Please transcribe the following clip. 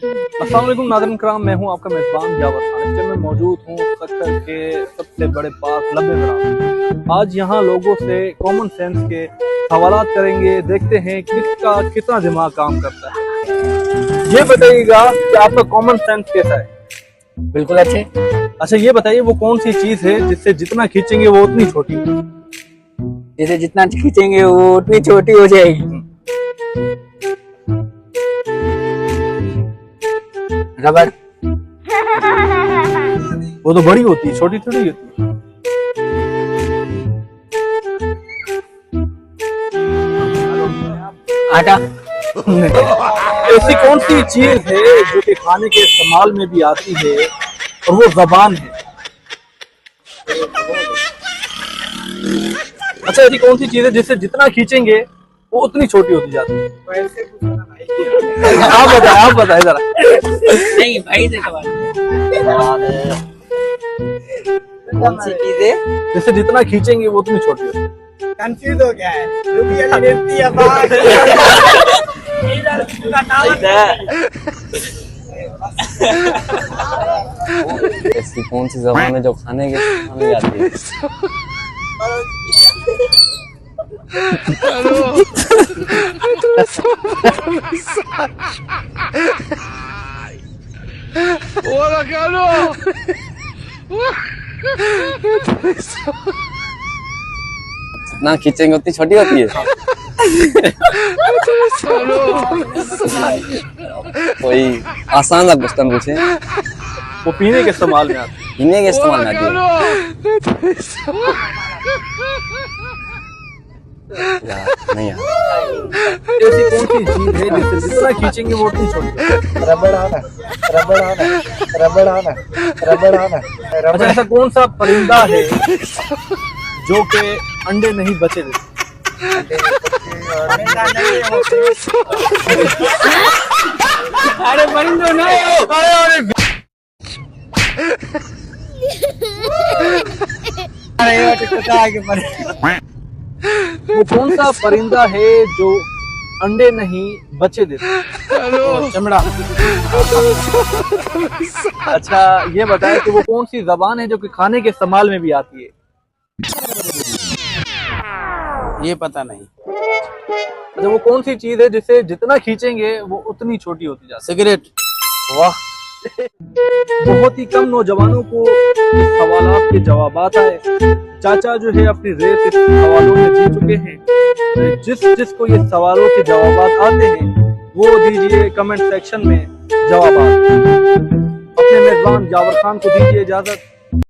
अस्सलाम वालेकुम नाज़रीन कराम, मैं हूं आपका मेज़बान जावर खान। मैं मौजूद हूं सक्कर के सबसे बड़े पार्क लब्बे ग्राम। आज यहां लोगों से कॉमन सेंस के सवालात करेंगे, देखते हैं किसका कितना दिमाग काम करता है। ये बताइएगा कि आपका कॉमन सेंस कैसा है? बिल्कुल अच्छे। अच्छा ये बताइए, वो कौन सी चीज है जिससे जितना खींचेंगे वो उतनी छोटी हो? जैसे जितना खींचेंगे वो उतनी छोटी हो जाएगी। रबर। वो तो बड़ी होती है, छोटी थोड़ी होती है। आटा। ऐसी कौन सी चीज है जो कि खाने के इस्तेमाल में भी आती है और वो जबान है? अच्छा ऐसी कौन सी चीज है जिससे जितना खींचेंगे वो उतनी छोटी होती जाती है? आप बताए जरा। नहीं भाई से सवाल। कौन सी चीज है जिससे जितना खींचेंगे वो उतनी छोटी होती है? कंफ्यूज हो गया है। रुपया लेती है बात। ऐसी कौन सी जबान है जो खाने के खाने जाती है? जितना खींचेंगे उतनी छोटी होती है। कोई आसान सा क्वेश्चन पूछे। वो पीने के इस्तेमाल में आती है। पीने के इस्तेमाल में आती है। यार नहीं यार। ऐसी कौन सी चीज है जिससे जितना खींचेंगे वो उतनी छोटी होती है? रबड़ आना, रबड़ आना, रबड़ आना, रबड़ आना। अच्छा ऐसा कौन सा परिंदा है जो कि अंडे नहीं बचे देते? अरे परिंदो नहीं हो। वो कौन सा परिंदा है जो अंडे नहीं बचे देते? चमड़ा। अच्छा ये बताएं कि वो कौन सी जबान है जो कि खाने के इस्तेमाल में भी आती है? ये पता नहीं। अच्छा वो कौन सी चीज है जिससे जितना खींचेंगे वो उतनी छोटी होती जाती सिगरेट। है? वाह। बहुत ही कम नौजवानों को इस सवालात के जवाबात आए। चाचा जो है अपनी रेस इस सवालों में जीत चुके हैं। जिसको ये सवालों के जवाबात आते हैं वो दीजिए कमेंट सेक्शन में जवाबात। अपने मेजबान जावर खान को दीजिए इजाजत।